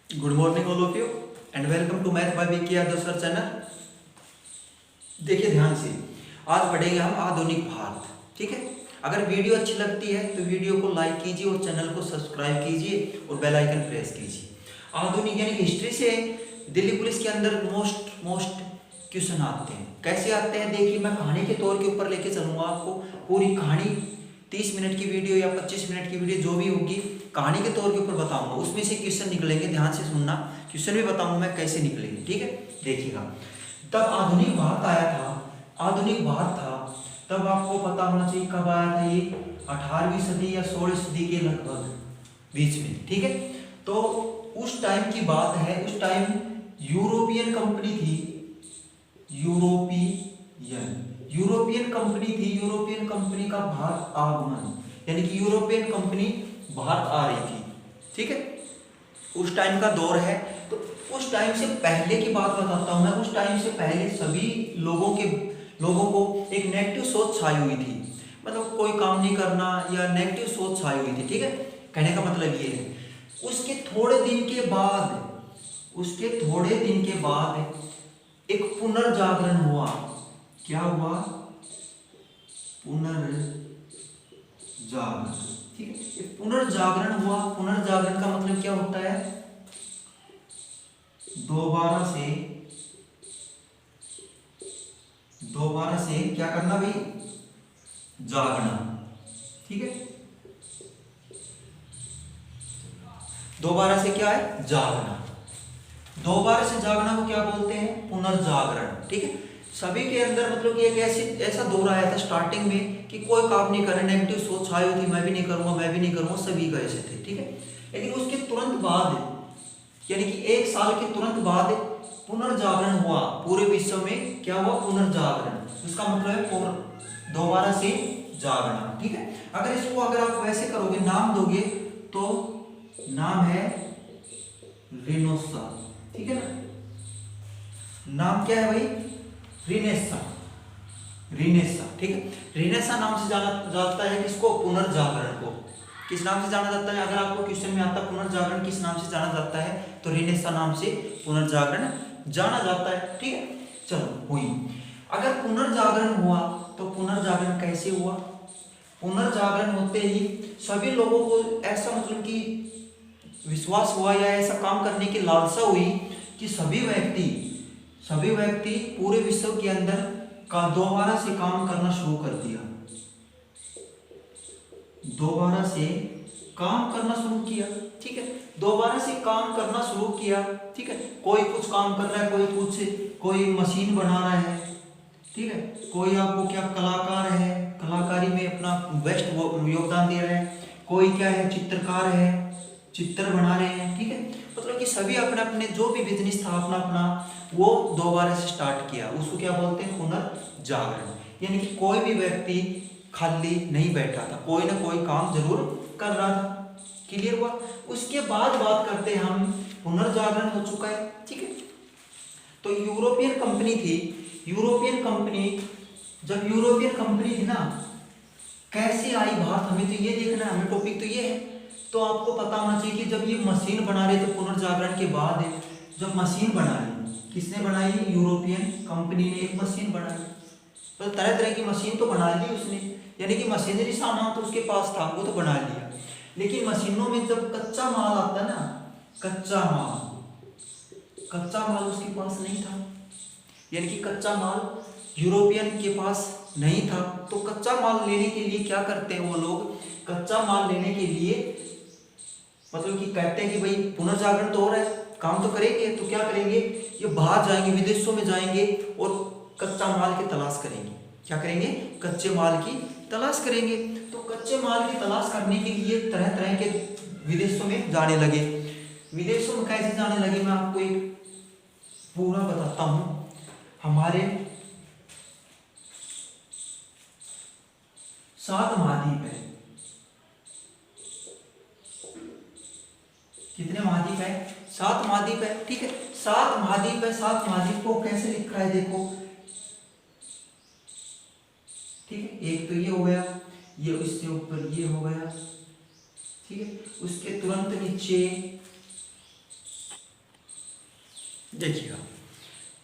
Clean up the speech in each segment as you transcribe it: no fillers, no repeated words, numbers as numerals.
Good morning all of you and welcome to math by Vicky Yadav sir channel. देखिए ध्यान से, आज पढ़ेंगे हम आधुनिक भारत। ठीक है, अगर वीडियो अच्छी लगती है तो वीडियो को लाइक कीजिए और चैनल को सब्सक्राइब कीजिए और बेल आइकन प्रेस कीजिए। आधुनिक यानी हिस्ट्री से दिल्ली पुलिस के अंदर मोस्ट क्वेश्चन आते हैं। कैसे आते हैं देखिए, मैं कहानी के तौर के ऊपर लेके चलूंगा आपको। पूरी कहानी 30 मिनट की वीडियो या 25 मिनट की वीडियो जो भी होगी कहानी के तौर के ऊपर बताऊंगा, उसमें से क्वेश्चन निकलेंगे। ध्यान से सुनना, क्वेश्चन भी बताऊंगा मैं कैसे निकलेंगे। ठीक है, देखिएगा। तब आधुनिक भारत आया था, आधुनिक भारत था तब आपको पता होना चाहिए कब आया था। ये 18वीं सदी या 16वीं सदी के लगभग बीच में। ठीक है, तो उस टाइम की बात है। उस टाइम यूरोपियन कंपनी थी, यूरोपियन कंपनी का भारत आगमन, यानी कि यूरोपियन कंपनी भारत आ रही थी। ठीक है, उस टाइम का दौर है। तो उस टाइम से पहले की बात बताता हूं मैं। उस टाइम से पहले सभी लोगों को एक नेगेटिव सोच छाई हुई थी, मतलब कोई काम नहीं करना या नेगेटिव सोच छाई हुई थी। ठीक है, कहने का मतलब ये है। उसके थोड़े दिन के बाद एक पुनर्जागरण हुआ। क्या हुआ? पुनर्जागरण। ठीक है, एक पुनर्जागरण हुआ। पुनर्जागरण का मतलब क्या होता है? दोबारा से क्या करना भाई? जागना। ठीक है, दोबारा से क्या है? जागना। दोबारा से जागना को क्या बोलते हैं? पुनर्जागरण। ठीक है, सभी के अंदर मतलब कि एक ऐसा दौर आया था स्टार्टिंग में कि कोई काम नहीं करे, नेगेटिव सोच छाई हुई थी, मैं भी नहीं करूंगा, सभी का ऐसे थे। ठीक है, लेकिन उसके तुरंत बाद यानी कि एक साल के तुरंत बाद पुनर्जागरण हुआ पूरे विश्व में। क्या हुआ? पुनर्जागरण। उसका मतलब है दोबारा से जागना। ठीक है, अगर आप वैसे करोगे, नाम दोगे तो नाम है रिनेसा। ठीक है ना, नाम क्या है भाई? रिनेसा। ठीक है, रिनेसा नाम से जाना जाता है किसको? पुनर्जागरण को। किस नाम से जाना जाता है? अगर आपको क्वेश्चन में आता पुनर्जागरण किस नाम से जाना जाता है, तो रिनेसा नाम से पुनर्जागरण जाना जाता है। ठीक है, चलो हुई। अगर पुनर्जागरण हुआ तो पुनर्जागरण कैसे हुआ? पुनर्जागरण होते ही सभी लोगों को ऐसा मतलब कि विश्वास हुआ या ऐसा काम करने की लालसा हुई कि सभी व्यक्ति पूरे विश्व के अंदर का दोबारा से काम करना शुरू कर दिया। दोबारा से काम करना शुरू किया। ठीक है, दोबारा से काम करना शुरू किया। ठीक है, कोई कुछ काम कर रहा है, कोई मशीन बना रहा है। ठीक है, कोई आपको क्या कलाकार है, कलाकारी में अपना बेस्ट योगदान दे रहा है। कोई क्या है? चित्रकार है, चित्र बना रहे हैं। ठीक है, मतलब कि सभी अपने अपने जो भी बिजनेस था अपना वो दोबारा से स्टार्ट किया। उसको क्या बोलते हैं? पुनर्जागरण। यानी कि कोई भी व्यक्ति खाली नहीं बैठा था, कोई ना कोई काम जरूर कर रहा था। क्लियर हुआ? उसके बाद बात करते हैं हम, पुनर्जागरण हो चुका है। ठीक है, तो यूरोपियन कंपनी थी। जब यूरोपियन कंपनी थी ना, कैसे आई भारत, हमें तो ये देखना है, हमें टॉपिक तो ये है। तो आपको पता होना चाहिए कि जब ये मशीन बना रहे थे पुनर्जागरण के बाद, जब मशीन बनाई, किसने बनाई? यूरोपियन कंपनी ने एक मशीन बनाई। तो तरह तरह की मशीन तो बना ली उसने, यानी कि मशीनरी सामान तो उसके पास था, वो तो बना लिया। लेकिन मशीनों में जब कच्चा माल आता है ना, कच्चा माल उसके पास नहीं था। यानी कि कच्चा माल यूरोपियन के पास नहीं था। तो कच्चा माल लेने के लिए क्या करते हैं वो लोग? कच्चा माल लेने के लिए मतलब कि कहते हैं कि भाई पुनर्जागरण तो हो रहा है, काम तो करेंगे, तो क्या करेंगे? ये बाहर जाएंगे, विदेशों में जाएंगे और कच्चा माल की तलाश करेंगे। क्या करेंगे? कच्चे माल की तलाश करेंगे। तो कच्चे माल की तलाश करने के लिए तरह तरह के विदेशों में जाने लगे। विदेशों में कैसे जाने लगे, मैं आपको एक पूरा बताता हूं। हमारे 7 महाद्वीप है। कितने महाद्वीप है? 7 महाद्वीप है। ठीक है, 7 महाद्वीप है। 7 महाद्वीप को कैसे लिखा है देखो। ठीक है, एक तो ये हो गया, ये उससे ऊपर ये हो गया। ठीक है, उसके तुरंत नीचे देखिएगा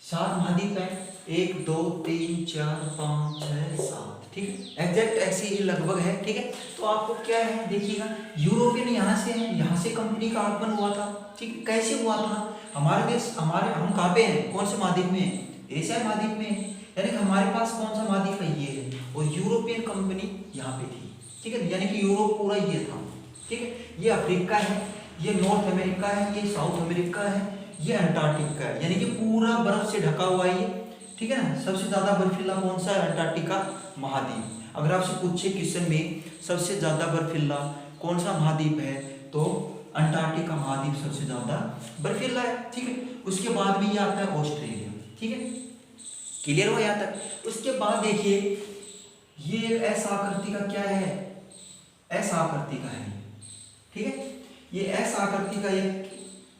7 महाद्वीप है, 1 2 3 4 5 6 7, ठीक है, एग्जैक्ट ऐसे ही लगभग है, ठीक है। तो आपको क्या है देखिएगा, यूरोपियन यहाँ से है, यहाँ से कंपनी का आगमन हुआ था, ठीक है। कैसे हुआ था, हमारे देश हम कहाँ पे हैं, कौन से महाद्वीप में है, एशिया महाद्वीप में है, यानी कि हमारे पास कौन सा महाद्वीप है, ये है, और यूरोपियन कंपनी यहाँ पे थी, ठीक है, यानी कि यूरोप पूरा ये था, ठीक है। ये अफ्रीका है, ये नॉर्थ अमेरिका है, ये साउथ अमेरिका है, ये अंटार्कटिका है, यानी कि पूरा बर्फ से ढका हुआ है ये, ठीक है ना। सबसे ज्यादा बर्फीला कौन सा है, अंटार्कटिका महाद्वीप। अगर आपसे पूछे क्वेश्चन में सबसे ज्यादा बर्फीला कौन सा महाद्वीप है, तो अंटार्कटिका महाद्वीप सबसे ज्यादा बर्फीला है, ठीक है। उसके बाद भी ये आता है ऑस्ट्रेलिया, ठीक है, क्लियर हो जाता है। उसके बाद देखिए ये एस आकृति का क्या है, एस आकृति का है, ठीक है। ये एस आकृति का ये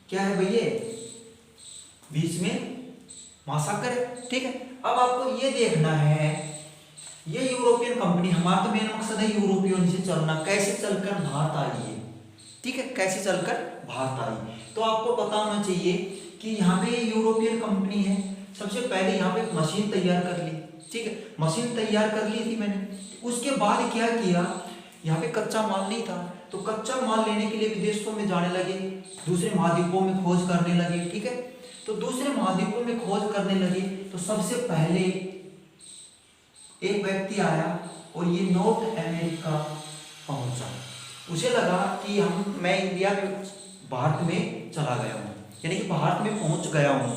क्या है भैया, बीच में महासागर है, ठीक है। अब आपको ये देखना है, ये यूरोपियन कंपनी, हमारा तो मेन मकसद है यूरोपियन से चलना, कैसे चलकर भारत आई है, ठीक है, कैसे चलकर भारत आई। तो आपको पता होना चाहिए कि यहाँ पे यूरोपियन कंपनी है, सबसे पहले यहाँ पे मशीन तैयार कर ली, ठीक है, मशीन तैयार कर ली थी मैंने। उसके बाद क्या किया, यहाँ पे कच्चा माल नहीं था, तो कच्चा माल लेने के लिए विदेशों में जाने लगे, दूसरे महाद्वीपों में खोज करने लगे, ठीक है। तो दूसरे महाद्वीपों में खोज करने लगे, तो सबसे पहले एक व्यक्ति आया और ये नॉर्थ अमेरिका पहुंचा। उसे लगा कि मैं इंडिया में, भारत में चला गया हूँ, यानी कि भारत में पहुंच गया हूँ।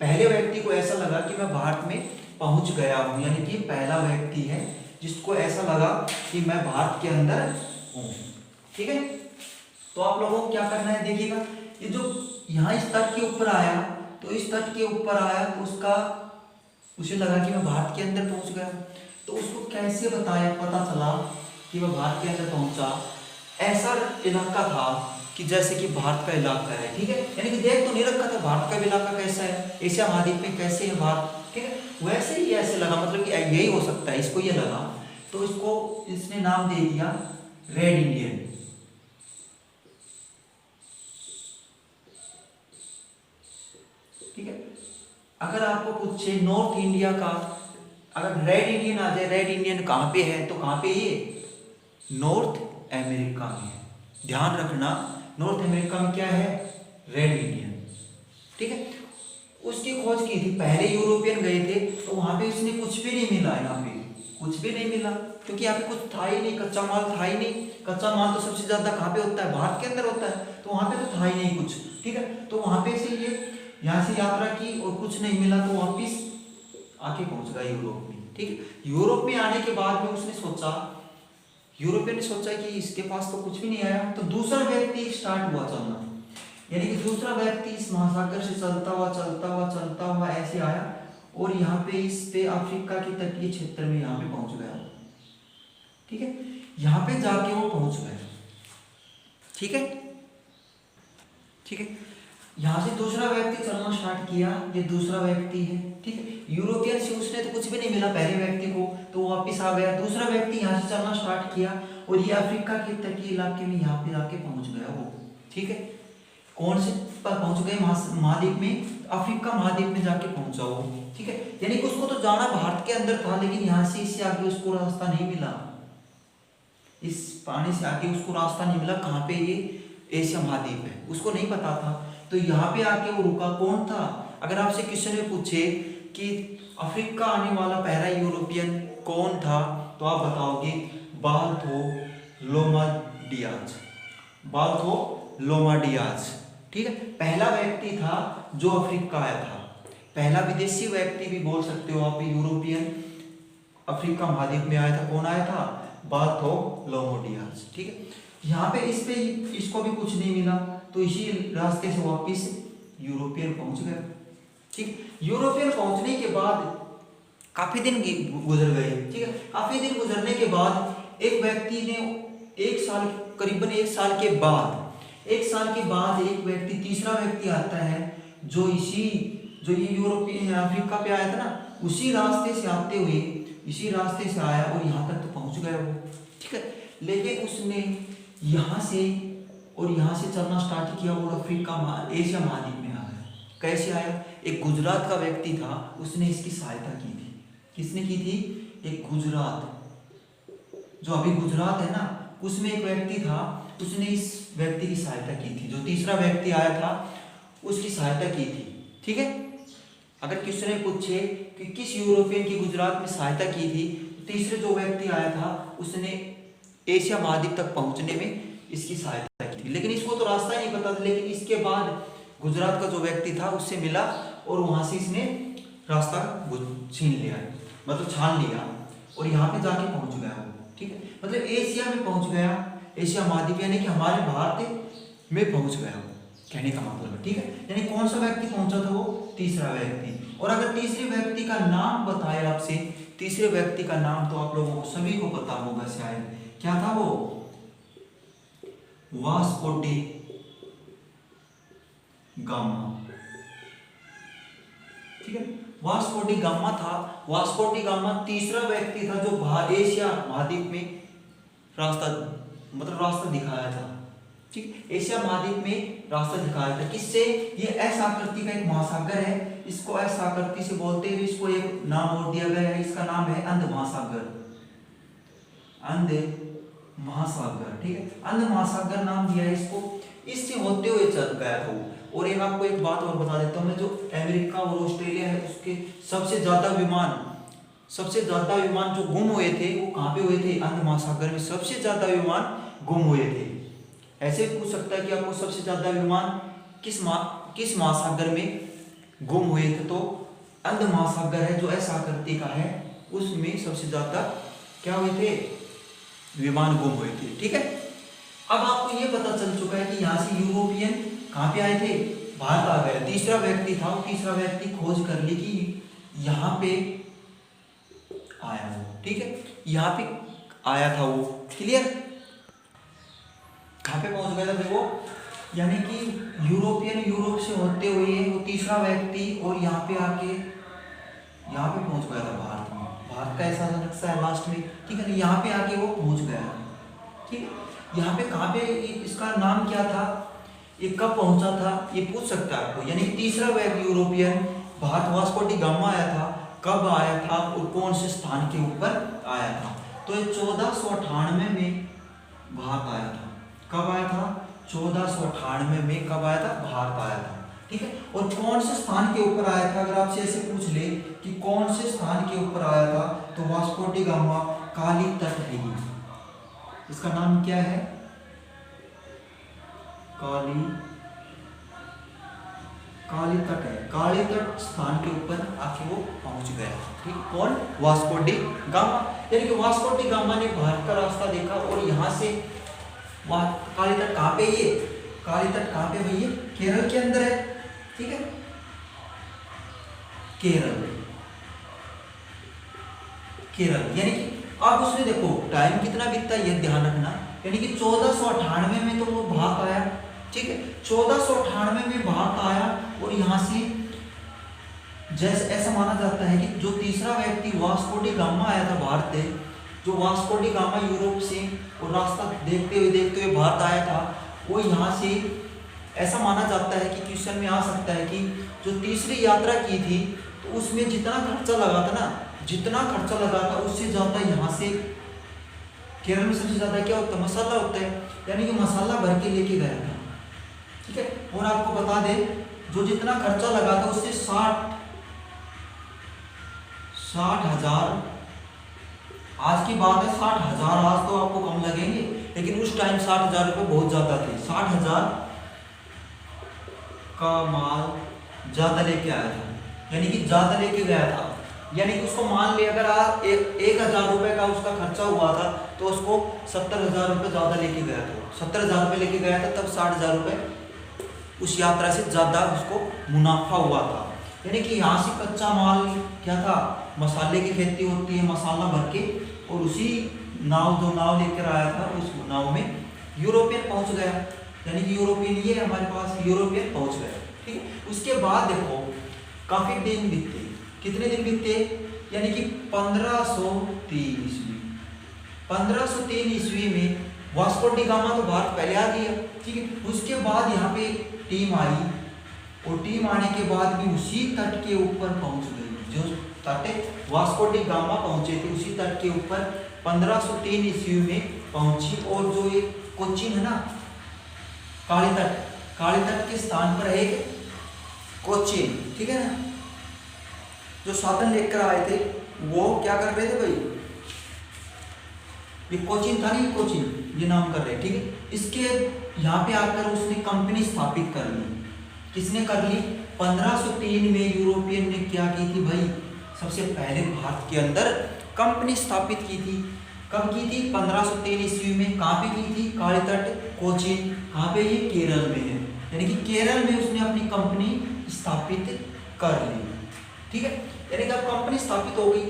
पहले व्यक्ति को ऐसा लगा कि मैं भारत में पहुंच गया हूँ, यानी कि पहला व्यक्ति है जिसको ऐसा लगा कि मैं भारत के अंदर हूँ, ठीक है। तो आप लोगों को क्या करना है, देखिएगा, ये जो यहाँ इस तट के ऊपर आया, तो इस तट के ऊपर आया तो उसे लगा कि मैं भारत के अंदर पहुंच गया, तो उसको कैसे पता चला कि मैं भारत के अंदर पहुंचा। ऐसा इलाका था कि जैसे कि भारत का इलाका है, ठीक है, यानी कि देख तो नहीं रखा था भारत का इलाका कैसा है, एशिया महाद्वीप में कैसे है भारत, ठीक है, वैसे ही ऐसे लगा, मतलब कि यही हो सकता है, इसको ये लगा, तो इसको इसने नाम दे दिया रेड इंडियन, ठीक है। अगर आपको पूछे नॉर्थ इंडिया का, अगर रेड इंडियन आ जाए, रेड इंडियन कहाँ पे है, तो कहाँ पे ये नॉर्थ अमेरिका में है, ध्यान रखना, नॉर्थ अमेरिका में क्या है, रेड इंडियन, ठीक है। उसकी खोज की थी, पहले यूरोपियन गए थे, तो वहां पे उसने कुछ भी नहीं मिला, यहाँ पे कुछ भी नहीं मिला, क्योंकि यहाँ पे कुछ था ही नहीं, कच्चा माल था ही नहीं। कच्चा माल तो सबसे ज्यादा कहाँ पे होता है, भारत के अंदर होता है, तो वहां पे तो था ही नहीं कुछ, ठीक है। तो वहां पे से ये यहाँ से यात्रा की और कुछ नहीं मिला, तो वापिस आके पहुंच गया यूरोप में, ठीक है। यूरोप में आने के बाद में उसने सोचा, यूरोपियन ने सोचा कि इसके पास तो कुछ भी नहीं आया, तो दूसरा व्यक्ति स्टार्ट हुआ चलना, यानी कि दूसरा व्यक्ति इस महासागर से चलता हुआ ऐसे आया और यहाँ पे इस पे अफ्रीका के तटीय क्षेत्र में यहाँ पे पहुंच गया, ठीक है, यहाँ पे जाके वो पहुंच गया, ठीक है, ठीक है। यहाँ से दूसरा व्यक्ति चलना स्टार्ट किया, ये दूसरा व्यक्ति है, ठीक है। यूरोपियन से उसने तो कुछ भी नहीं मिला पहले व्यक्ति को, तो वो वापिस आ गया, दूसरा व्यक्ति यहाँ से चलना स्टार्ट किया और ये अफ्रीका के तटीय इलाके में यहाँ पे जाके पहुंच गया वो, ठीक है। कौन से पर पहुंच गए, महाद्वीप में, अफ्रीका महाद्वीप में जाके पहुंचा वो, ठीक है। यानी कि उसको तो जाना भारत के अंदर था, लेकिन यहाँ से इससे आगे उसको रास्ता नहीं मिला, इस पानी से आगे उसको रास्ता नहीं मिला, कहाँ पे ये एशिया महाद्वीप है, उसको नहीं पता था, तो यहाँ पे आके वो रुका। कौन था, अगर आपसे क्वेश्चन में पूछे कि अफ्रीका आने वाला पहला यूरोपियन कौन था, तो आप बताओगे बार्थोलोमा डियाज, बार्थोलोमा डियाज, ठीक है। पहला व्यक्ति था जो अफ्रीका आया था, पहला विदेशी व्यक्ति भी बोल सकते हो आप, यूरोपियन अफ्रीका महाद्वीप में आया था, कौन आया था, बार्थोलोमा डियाज, ठीक है। यहाँ पे इसको भी कुछ नहीं मिला, तो इसी रास्ते से वापिस यूरोपियन पहुंच गए, ठीक। यूरोपियन पहुंचने के बाद काफी दिन गुजर गए, ठीक है। काफी दिन गुजरने के बाद एक व्यक्ति ने करीबन एक साल के बाद एक व्यक्ति, तीसरा व्यक्ति आता है, जो ये यूरोपियन अफ्रीका पे आया था ना, उसी रास्ते से आते हुए इसी रास्ते से आया और यहाँ तक तो पहुंच गया वो, ठीक है। लेकिन उसने यहाँ से चलना स्टार्ट किया और अफ्रीका एशिया महाद्वीप में आ गया, कैसे आया? एक गुजरात का व्यक्ति था, उसने इसकी सहायता की थी। किसने की थी? एक गुजरात, जो अभी गुजरात है ना, उसमें एक व्यक्ति था, उसने इस व्यक्ति की सहायता की थी। जो तीसरा व्यक्ति आया था उसकी सहायता की थी। ठीक है, अगर किसी ने पूछे कि किस यूरोपियन की गुजरात में सहायता की थी, तो तीसरे जो व्यक्ति आया था उसने एशिया महाद्वीप तक पहुंचने में इसकी सहायता की थी। लेकिन इसको तो रास्ता ही नहीं पता था, लेकिन इसके बाद गुजरात का जो व्यक्ति था उससे मिला और वहां से इसने रास्ता छीन लिया, मतलब छान लिया, और यहाँ पे जाके पहुंच गया वो। ठीक है, मतलब एशिया में पहुंच गया, एशिया महाद्वीप यानी कि हमारे भारत में पहुंच गया वो, कहने का मतलब है। ठीक है, यानी कौन सा व्यक्ति पहुंचा था? वो तीसरा व्यक्ति। और अगर तीसरे व्यक्ति का नाम बताए आपसे, तीसरे व्यक्ति का नाम तो आप लोगों को सभी को पता होगा शायद, क्या था वो? Vasco D gamma. ठीक है, वास्को डी गामा था। वास्को डी गामा तीसरा व्यक्ति था जो एशिया महाद्वीप में रास्ता, मतलब रास्ता दिखाया था। ठीक, एशिया महाद्वीप में रास्ता दिखाया था। किससे? ये एस आकृति का एक महासागर है, इसको एस आकृति से बोलते हुए इसको एक नाम और दिया गया है, इसका नाम है अंध महासागर। अंध महासागर, ठीक है, अंध महासागर नाम दिया है इसको। इससे होते हुए चल गया था वो। और एक आपको एक बात और बता देता हूँ मैं, जो अमेरिका और ऑस्ट्रेलिया है उसके सबसे ज्यादा विमान जो गुम हुए थे वो कहाँ पे हुए थे? अंध महासागर में सबसे ज्यादा विमान गुम हुए थे। ऐसे पूछ सकता है कि आपको सबसे ज्यादा विमान किस महासागर में गुम हुए थे, तो अंध महासागर है जो ऐसा आकृति का है, उसमें सबसे ज्यादा क्या हुए थे? विमान गुम हुए थे। ठीक है, अब आपको ये पता चल चुका है कि यहाँ से यूरोपियन कहाँ पे आए थे? भारत आ गए। तीसरा व्यक्ति था, वो तीसरा व्यक्ति खोज कर ली कि यहाँ पे आया वो। ठीक है, यहाँ पे आया था वो। क्लियर? कहाँ पे पहुंच गया था देखो, यानी कि यूरोपियन यूरोप से होते हुए वो तीसरा व्यक्ति और यहाँ पे आके यहाँ पे पहुंच गया था भारत में। भारत का ऐसा नक्शा है लास्ट में। ठीक है, यहाँ पे आके वो पहुंच गया। ठीक है, यहाँ पे कहाँ पे, इसका नाम क्या था, ये कब पहुंचा था, ये पूछ सकता है आपको। यानी तीसरा व्यक्ति European Bharat Vasco D gamma आया था, कब आया था और कौन से स्थान के ऊपर आया था? तो ये 1498 में भारत आया था। कब आया था? 1498 में कब आया था? भारत आया था। ठीक है, और कौन से स्थान के ऊपर आया था? अगर आपसे ऐसे पूछ ले कि कौन से स्थान के ऊपर आया था, तो वास्को डी गामा काली तट है। इसका नाम क्या है? काली तट है। काली तट स्थान के ऊपर आके वो पहुंच गया। ठीक, कौन? Vasco D gamma. यानी कि वास्को डी गामा ने भारत का रास्ता देखा और यहाँ से काली तट कहाँ पे? ये काली तट कहाँ पे भैया? केरल के अंदर है। ठीक है, केरल यानी कि अब उसने देखो टाइम कितना बीतता है ये ध्यान रखना। यानी कि 1498 में तो वो भारत आया। ठीक है, 1498 में भारत आया और यहाँ से जैसे ऐसा माना जाता है कि जो तीसरा व्यक्ति वास्को डी गामा आया था भारत से, जो वास्को डी गामा यूरोप से और रास्ता देखते हुए भारत आया था, वो यहाँ से ऐसा माना जाता है कि क्वेश्चन में आ सकता है कि जो तीसरी यात्रा की थी तो उसमें जितना खर्चा लगा था उससे ज्यादा यहाँ से केरल में सबसे ज्यादा क्या होता है? मसाला होता है, यानी कि मसाला भर के लेके गया था। ठीक है, और आपको बता दे जो जितना खर्चा लगा था उससे 60,000, आज की बात है 60,000, आज तो आपको कम लगेंगे, लेकिन उस टाइम 60,000 रुपये बहुत ज्यादा थे। 60,000 का माल ज्यादा लेके आया था, यानी कि ज्यादा लेके गया था। यानी कि उसको मान लिया अगर आज 1,000 रुपये का उसका खर्चा हुआ था तो उसको 70,000 रुपये ज्यादा लेके गया था। 70,000 रुपये लेके गया था, तब 60,000 रुपये उस यात्रा से ज्यादा उसको मुनाफा हुआ था। यानी कि यहाँ से कच्चा माल क्या था? मसाले की खेती होती है, मसाला भर के, और उसी जो नाव लेकर आया था उस नाव में यूरोपियन पहुंच गया। यानी कि यूरोपियन, ये हमारे पास यूरोपियन पहुंच गया। ठीक है, उसके बाद देखो काफी दिन बीते। कितने दिन बीते? यानी कि 1503 ईस्वी। 1503 ईस्वी में वास्को डी गामा तो भारत पहले आ गया। ठीक है, उसके बाद यहाँ पे टीम आई और टीम आने के बाद भी उसी तट के ऊपर पहुंच गई, जो तट वास्को डी गामा पहुंचे थे उसी तट के ऊपर 1503 ईस्वी में पहुंची। और जो ये कोचीन है ना, काली तट के स्थान पर है एक कोचीन, ठीक है ना। जो साधन लेकर आए थे वो क्या कर रहे थे भाई, ये कोचीन था नहीं, कोचीन ये नाम कर रहे, ठीक है। इसके यहाँ पे आकर उसने कंपनी स्थापित कर ली। किसने कर ली? 1503 में यूरोपियन ने क्या की थी भाई, सबसे पहले भारत के अंदर कंपनी स्थापित की थी। कब की थी? 1503 ईस्वी में। कहाँ पे की थी? काली तट, कोचीन। कहाँ पे? ये केरल में है, यानी कि केरल में उसने अपनी कंपनी स्थापित कर ली, ठीक है। यानी कि अब कंपनी स्थापित हो गई।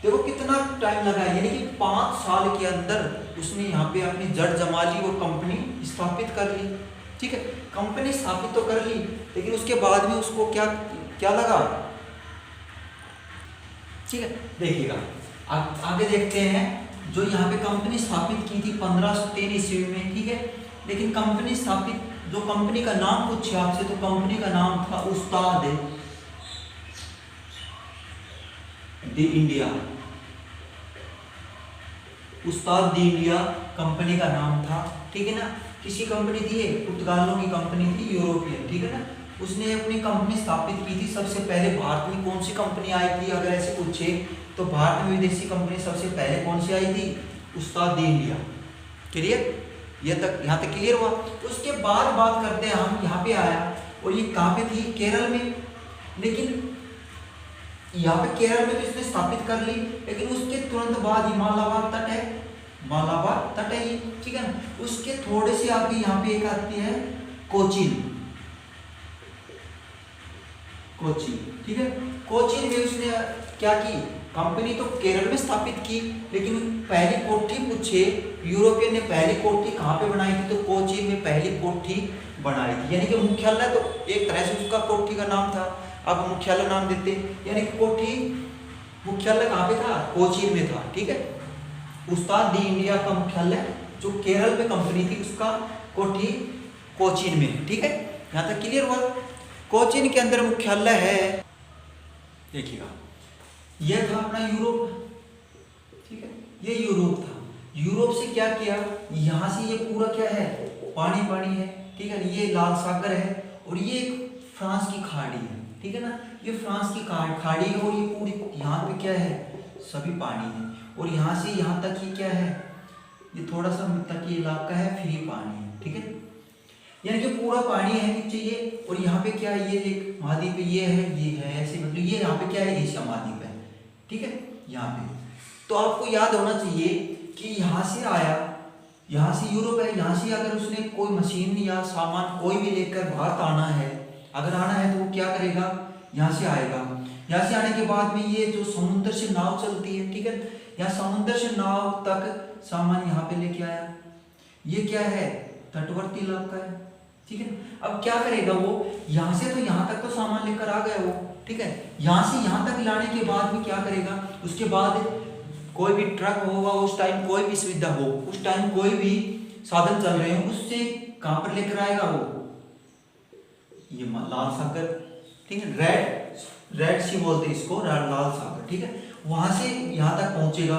देखो कितना टाइम लगा, यानी कि 5 साल के अंदर उसने यहाँ पे अपनी जड़ जमा ली और कंपनी स्थापित कर ली, ठीक है। कंपनी स्थापित तो कर ली, लेकिन उसके बाद में उसको क्या क्या लगा, ठीक है। देखिएगा आगे देखते हैं। जो यहाँ पे कंपनी स्थापित की थी 1503 ईस्वी में, ठीक है। लेकिन कंपनी स्थापित, जो कंपनी का नाम पूछे आपसे, तो कंपनी का नाम था उस्ताद दी इंडिया। उस्ताद दी इंडिया कंपनी का नाम था, ठीक है ना। किसी कंपनी थी, पुर्तगालों की कंपनी थी, यूरोपियन, ठीक है ना। उसने अपनी कंपनी स्थापित की थी। सबसे पहले भारत में कौन सी कंपनी आई थी अगर ऐसे पूछे, तो भारत में विदेशी कंपनी सबसे पहले कौन सी आई थी? उस्ताद दी इंडिया। क्लियर? ये तक, यहाँ तक क्लियर हुआ। उसके बाद बात करते हैं हम, यहाँ पे आया और ये कहाँ पे थी? केरल में। लेकिन यहाँ पे केरल में तो इसने स्थापित कर ली, लेकिन उसके तुरंत बाद ही मालाबार तट है, मालाबार तट है ये, ठीक है ना। उसके थोड़े से आगे यहाँ पे एक आती है कोचीन, कोचीन, ठीक है। कोचीन में उसने क्या की? कंपनी तो केरल में स्थापित की, लेकिन पहली कोठी पूछे, यूरोपियन ने पहली कोठी कहाँ पे बनाई थी? तो कोचीन में पहली कोठी बनाई थी। यानी कि मुख्यालय तो एक तरह से उसका कोठी का नाम था, अब मुख्यालय नाम देते, यानी कि कोठी मुख्यालय कहाँ पे था? कोचीन में था, ठीक है। उस्ताद दी इंडिया का मुख्यालय जो केरल में कंपनी थी उसका कोठी कोचीन में, ठीक है। यहाँ तक क्लियर हुआ। कोचीन के अंदर मुख्यालय है, देखिएगा यह था अपना यूरोप, ठीक है। ये यूरोप था। यूरोप से क्या किया, यहाँ से ये पूरा क्या है? पानी पानी है, ठीक है। ये लाल सागर है और ये फ्रांस की खाड़ी है, ठीक है ना। ये फ्रांस की खाड़ी है और ये पूरी यहाँ पे क्या है? सभी पानी है। और यहाँ से यहाँ तक ही क्या है? ये थोड़ा सा तक ये इलाका है, फिर ये पानी है, ठीक है। यानी कि पूरा पानी है नीचे ये, और यहाँ पे क्या है? ये एक महाद्वीप ये है ऐसे, मतलब ये यहाँ पे क्या है? एशिया महाद्वीप है, ठीक है। यहाँ पे तो आपको याद होना चाहिए कि यहाँ से आया, यहाँ से यूरोप है, यहाँ से अगर उसने कोई मशीन या सामान कोई भी लेकर भारत आना है, अगर आना है तो वो क्या करेगा? यहाँ से आएगा। यहाँ से आने के बाद में ये जो समुद्र से नाव चलती है, ठीक है, यहाँ समुद्र से नाव तक सामान यहाँ पे लेके आया। ये क्या है? तटवर्ती इलाका है, ठीक है। अब क्या करेगा वो? यहाँ से तो यहाँ तक तो सामान लेकर आ गया वो, ठीक है। यहाँ से यहाँ तक लाने के बाद में क्या करेगा? उसके बाद कोई भी ट्रक होगा उस टाइम, कोई भी सुविधा हो उस टाइम, कोई भी साधन चल रहे हो, उससे कहाँ पर लेकर आएगा वो? ये लाल सागर, ठीक है, रेड सी बोलते हैं इसको, लाल सागर, ठीक है। वहां से यहाँ तक पहुंचेगा,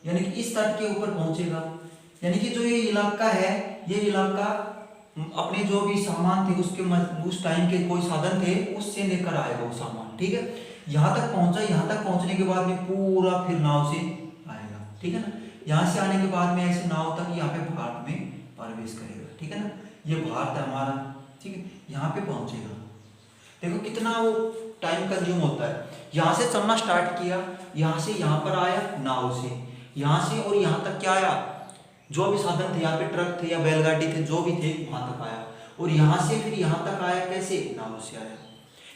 यानी कि इस तट के ऊपर पहुंचेगा। यानी कि जो ये इलाका है, ये इलाका अपने जो भी सामान थे उसके उस टाइम के कोई साधन थे उससे लेकर आएगा वो सामान, ठीक है। यहाँ तक पहुंचा, यहाँ तक पहुंचने के बाद में पूरा फिर नाव से आएगा, ठीक है ना। यहाँ से आने के बाद में ऐसे नाव तक यहाँ पे भारत में प्रवेश करेगा, ठीक है ना। ये भारत है हमारा, ठीक है। यहाँ पे पहुंचेगा, देखो कितना वो टाइम कंज्यूम होता है। यहाँ से चलना स्टार्ट किया, यहाँ से यहाँ पर आया नाव से, यहाँ से और यहाँ तक क्या आया? जो भी साधन थे, यहाँ पे ट्रक थे या बैलगाड़ी थे, जो भी थे वहां तक आया। और यहाँ से फिर यहाँ तक आया, कैसे? नाव से आया।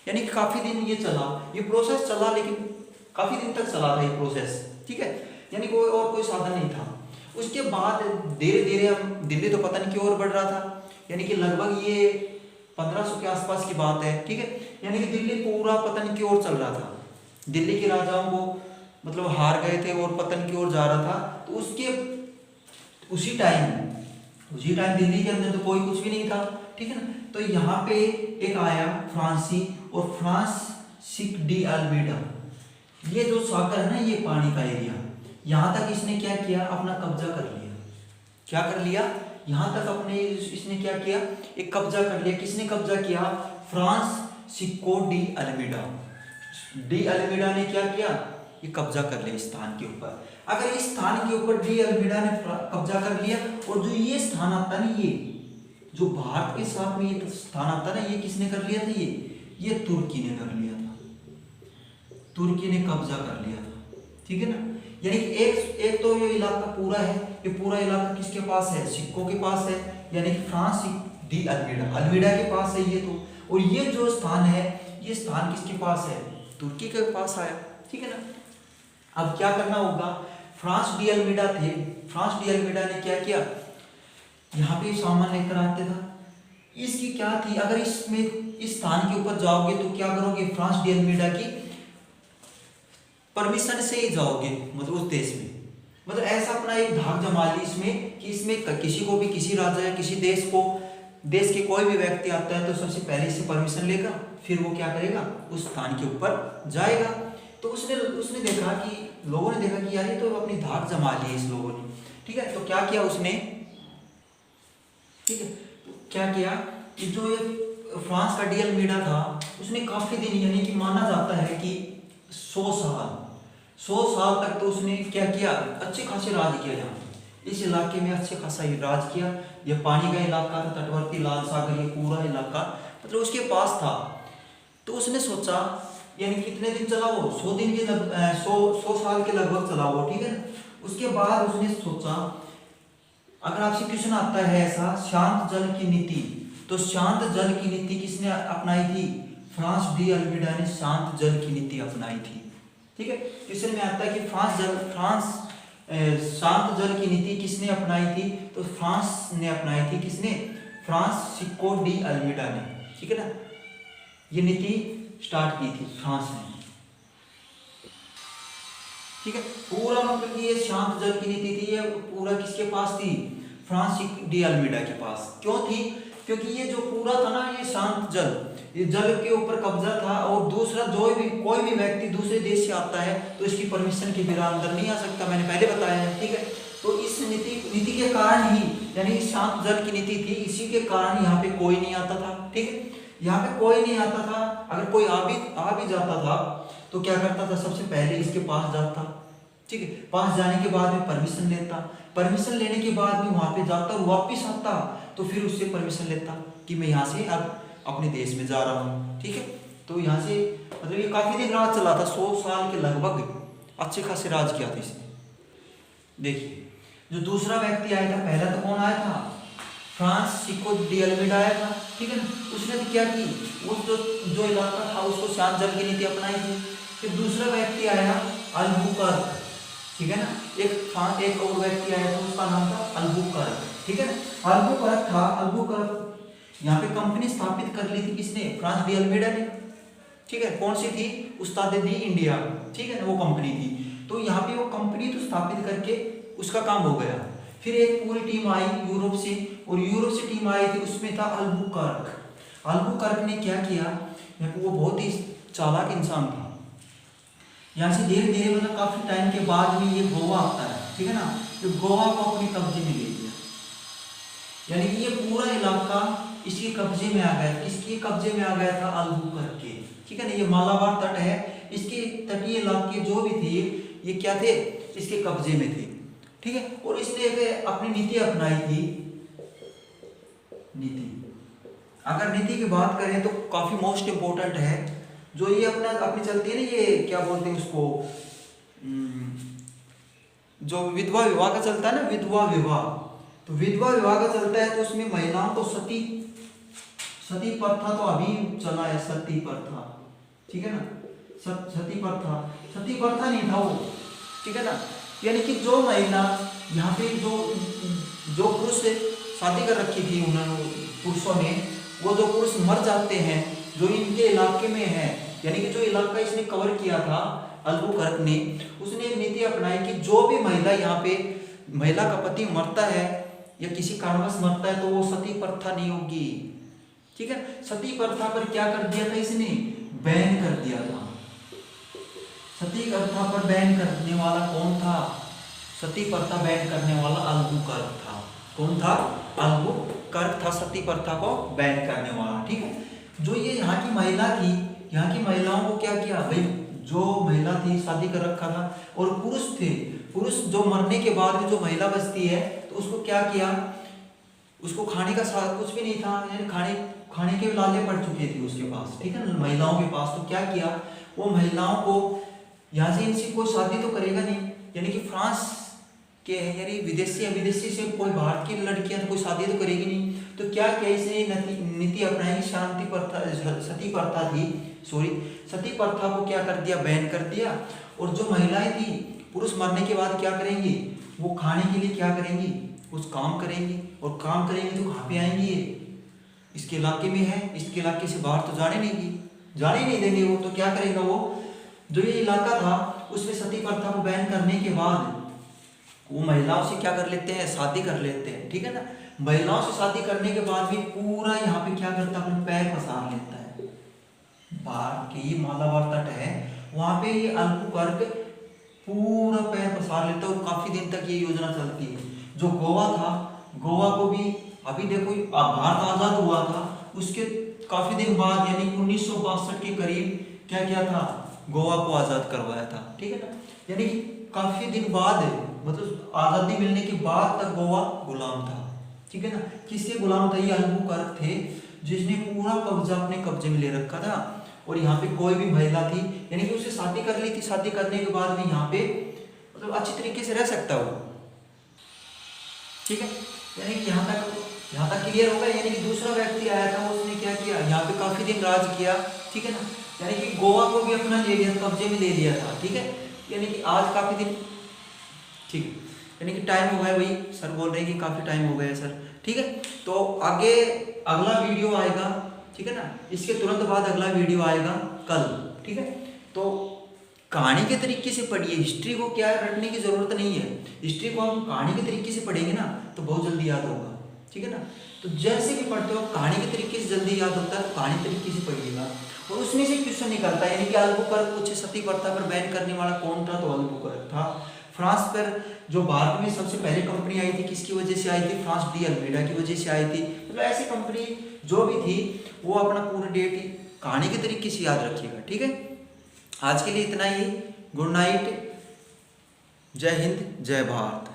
यानी कि काफी दिन ये चला, ये प्रोसेस चला, लेकिन काफी दिन तक चला था ये प्रोसेस, ठीक है। यानी कोई और कोई साधन नहीं था। उसके बाद धीरे धीरे हम दिल्ली तो पता नहीं क्यों और बढ़ रहा था, यानी कि लगभग ये 1500 के आसपास की बात है, ठीक है। यानी कि दिल्ली पूरा पता नहीं क्यों और चल रहा था। दिल्ली के राजाओं को मतलब हार गए थे और पतन की ओर जा रहा था। तो उसके उसी टाइम उसी टाइम दिल्ली के अंदर तो कोई कुछ भी नहीं था, ठीक है ना। तो यहाँ पे एक आया फ्रांसी और फ्रांसिस डी अल्मीडा, ये जो सागर है ना, ये पानी का एरिया, यहाँ तक इसने क्या किया, अपना कब्जा कर लिया। क्या कर लिया, यहाँ तक अपने इसने क्या किया, एक कब्जा कर लिया। किसने कब्जा किया, Francisco de Almeida. De Almeida ने क्या किया, ये कब्जा कर लिया इस स्थान के ऊपर। अगर इस स्थान के ऊपर डी अल्मीडा ने कब्जा कर लिया, और जो ये स्थान आता है ना, ये जो भारत के साथ में ये स्थान आता है ना, ये किसने कर लिया था, ये तुर्की ने कर लिया था, तुर्की ने कब्जा कर लिया था, ठीक है ना। यानी कि एक तो ये इलाका पूरा है, ये पूरा इलाका किसके पास है, सिक्को के पास है, यानी कि फ्रांसिस डी अल्मीडा के पास है ये तो। और ये जो स्थान है, ये स्थान किसके पास है, तुर्की के पास आया, ठीक है ना। अब क्या करना होगा, फ्रांस डी अल्मीडा थे, फ्रांस डी अल्मीडा ने क्या किया, यहाँ पे सामान लेकर आते था। इसकी क्या थी, अगर इसमें इस स्थान के ऊपर जाओगे तो क्या करोगे, फ्रांस डी अल्मीडा की परमिशन से ही जाओगे, मतलब उस देश में, मतलब ऐसा अपना एक धाक जमा ली इसमें कि इसमें किसी को भी, किसी राज्य या किसी देश को, देश के कोई भी व्यक्ति आता है तो सबसे पहले इससे परमिशन लेगा, फिर वो क्या करेगा, उस स्थान के ऊपर जाएगा। तो उसने देखा कि, लोगों ने देखा कि यार ये तो अपनी धाक जमा ली है इस लोगों ने, ठीक है। तो क्या किया उसने, ठीक है, क्या किया कि जो ये फ्रांस का डी अल्मीडा था, उसने काफी दिन, यानी कि माना जाता है कि 100 साल तक तो उसने क्या किया, अच्छे खासे राज किया। यहाँ इस इलाके में अच्छे खासा राज किया। ये पानी का इलाका था, तटवर्ती, लाल सागर, ये पूरा इलाका मतलब उसके पास था। तो उसने सोचा, यानी कितने दिन चला वो, 100 दिन के 100 साल के लगभग चला वो, ठीक है ना। उसके बाद उसने सोचा, अगर आपसे क्वेश्चन आता है ऐसा, शांत जल की नीति, तो शांत जल की नीति किसने अपनाई थी, फ्रांस डी अल्मीडा ने शांत जल की नीति अपनाई थी, ठीक है। क्वेश्चन में आता है कि फ्रांस शांत जल की नीति किसने अपनाई थी, तो फ्रांस ने अपनाई थी, किसने, फ्रांसिस्को डी अल्मीडा ने, ठीक है ना। ये नीति स्टार्ट की थी फ्रांस ने, ठीक है। पूरा मतलब ये शांत जल की नीति थी, ये पूरा किसके पास थी, फ्रांसिस डी अल्मीडा के पास। क्यों थी, क्योंकि ये जो पूरा था ना, ये शांत जल, ये जल के ऊपर कब्जा था। और दूसरा, जो भी कोई भी व्यक्ति दूसरे देश से आता है तो इसकी परमिशन के बिना अंदर नहीं आ सकता, मैंने पहले बताया है, ठीक है। तो इस नीति के कारण ही, यानी शांत जल की नीति थी, इसी के कारण यहाँ पे कोई नहीं आता था, ठीक है। यहाँ पे कोई नहीं आता था, अगर कोई आ भी जाता था तो क्या करता था, सबसे पहले इसके पास जाता, ठीक है। पास जाने के बाद में परमिशन लेता, परमिशन लेने के बाद में वहां पे जाता और वापिस आता, तो फिर उससे परमिशन लेता कि मैं यहाँ से अब अपने देश में जा रहा हूँ, ठीक है। तो यहाँ से मतलब ये काफी दिन राज चला था, 100 साल के लगभग अच्छे खासे राज किया था इसने। देखिए, जो दूसरा व्यक्ति आया था, पहला तो कौन आया था, फ्रांसिस्को डी अल्मीडा आया था, ठीक है ना। उसने तो क्या की, उस जो इलाका था उसको शांत जल की नीति अपनाई थी। फिर दूसरा व्यक्ति आया अल्बुकर्क, ठीक है ना। एक और व्यक्ति आया था, उसका नाम था अल्बुकर्क, ठीक है ना। अल्बुकर्क था, अल्बुकर्क यहाँ पे कंपनी स्थापित कर ली थी, किसने, फ्रांस डी अल्मीडा ने, ठीक है। कौन सी थी, उस्ताद दी इंडिया, ठीक है ना, वो कंपनी थी। तो यहाँ पे वो कंपनी तो स्थापित करके उसका काम हो गया। फिर एक पूरी टीम आई यूरोप से, और यूरोप से टीम आई थी, उसमें था अल्बुकर्क। अल्बुकर्क ने क्या किया, वो बहुत ही चालाक इंसान था। यहाँ से धीरे धीरे मतलब काफी टाइम के बाद में ये गोवा आता है, ठीक है ना। तो गोवा को अपने कब्जे में ले लिया, यानी कि ये पूरा इलाका इसके कब्जे में आ गया। किसके कब्जे में आ गया था, अल्बुकर्क के, ठीक है ना। ये मालाबार तट है, इसके तटीय इलाके जो भी थे ये क्या थे, इसके कब्जे में थे, ठीक है। और इसने अपनी नीति अपनाई थी। नीति, अगर नीति की बात करें तो काफी मोस्ट इंपोर्टेंट है, जो ये अपनी चलती है ना, ये क्या बोलते हैं उसको, जो विधवा विवाह का चलता है ना, विधवा विवाह। तो विधवा विवाह का चलता है, तो उसमें महिलाओं को सती प्रथा तो अभी चला है, सती प्रथा, ठीक है ना। सती प्रथा नहीं था वो, ठीक है ना। यानी कि जो महिला यहाँ पे जो पुरुष शादी कर रखी थी उन्होंने, पुरुषों ने, वो जो पुरुष मर जाते हैं जो इनके इलाके में है, यानी कि जो इलाका इसने कवर किया था अल्बुकर्क ने, उसने एक नीति अपनाई कि जो भी महिला यहाँ पे, महिला का पति मरता है या किसी कारणवश मरता है तो वो सती प्रथा नहीं होगी, ठीक है। सती प्रथा पर क्या कर दिया था इसने, बैन कर दिया था। सती प्रथा पर बैन करने वाला कौन था, सती प्रथा बैन करने वाला अल्बुकर्क था। कौन था, अल्बुकर्क था सती प्रथा को बैन करने वाला, ठीक है। जो ये यहाँ की महिला थी, यहाँ की महिलाओं को क्या किया भाई, जो महिला थी शादी कर रखा था, और पुरुष थे, पुरुष जो मरने के बाद में जो महिला बचती है तो उसको क्या किया, उसको खाने का कुछ भी नहीं था, यानी खाने के लाले पड़ चुके थे उसके पास, ठीक है ना, महिलाओं के पास। तो क्या किया, वो महिलाओं को यहाँ से इनसे कोई शादी तो करेगा नहीं, यानी कि फ्रांस के यानी विदेशी से कोई भारत की लड़कियां तो कोई शादी तो करेगी नहीं। तो क्या किया इसने नीति अपनाई, शांति प्रथा, सती प्रथा थी, सती प्रथा को क्या कर दिया, बैन कर दिया। और जो महिलाएं थी, पुरुष मरने के बाद क्या करेंगी, वो खाने के लिए क्या करेंगी, कुछ काम करेंगी, और काम करेंगी तो कहाँ पे आएंगी, इसके इलाके में है, इसके इलाके से बाहर तो जाने नहीं देंगे वो। तो क्या करेगा वो, जो ये इलाका था उसमें सती प्रथा को बैन करने के बाद वो महिलाओं से क्या कर लेते हैं, शादी कर लेते हैं, ठीक है ना। महिलाओं से शादी करने के बाद भी पूरा यहाँ पे क्या करता है, अपने पैर पसार लेता है। भारत के ये मालाबार तट है, वहां पे ये अल्बुकर्क पूरा पैर पसार लेता है, और काफी दिन तक ये योजना चलती है। जो गोवा था, गोवा को भी अभी देखो भारत आजाद हुआ था, उसके काफी दिन बाद यानी 1962 के करीब क्या किया था, गोवा को आजाद करवाया था, ठीक है ना। यानी काफी दिन बाद, मतलब आजादी मिलने के बाद तक गोवा गुलाम था, ठीक है ना। किसके गुलाम था, ये अल्बुकर्क थे, जिसने पूरा कब्जा अपने कब्जे में ले रखा था। और यहाँ पे कोई भी महिला थी, यानी कि उसे शादी कर ली थी, शादी करने के बाद भी यहाँ पे मतलब अच्छी तरीके से रह सकता वो, ठीक है। यानी कि यहाँ तक क्लियर होगा। यानी कि दूसरा व्यक्ति आया था, उसने क्या किया, यहाँ पे काफी दिन राज किया, ठीक है ना। यानी कि गोवा को भी अपना ले लिया, कब्जे में ले लिया था, ठीक है। यानी कि आज काफी दिन, ठीक है, यानी कि टाइम हो गया, वही सर बोल रहे हैं कि काफी टाइम हो गया है सर, ठीक है। तो आगे अगला वीडियो आएगा, ठीक है ना, इसके तुरंत बाद अगला वीडियो आएगा कल, ठीक है। तो कहानी के तरीके से पढ़िए, हिस्ट्री को क्या रटने की जरूरत नहीं है, हिस्ट्री को हम कहानी के तरीके से पढ़ेंगे ना तो बहुत जल्दी याद होगा, ठीक है ना। तो जैसे भी पढ़ते हो कहानी के तरीके से जल्दी याद होता है, तो कहानी तरीके से पढ़िएगा, और उसमें से क्वेश्चन निकलता है। यानी कि अल्बुकर्क कुछ सती प्रथा पर बैन करने वाला कौन था, तो अल्बुकर्क था। फ्रांस पर जो भारत में सबसे पहले कंपनी आई थी, किसकी वजह से आई थी, फ्रांस डी अल्मेडा की वजह से आई थी। मतलब ऐसी कंपनी जो भी थी वो अपना पूरा डेट कहानी के तरीके से याद रखिएगा, ठीक है। आज के लिए इतना ही, गुड नाइट, जय हिंद, जय भारत।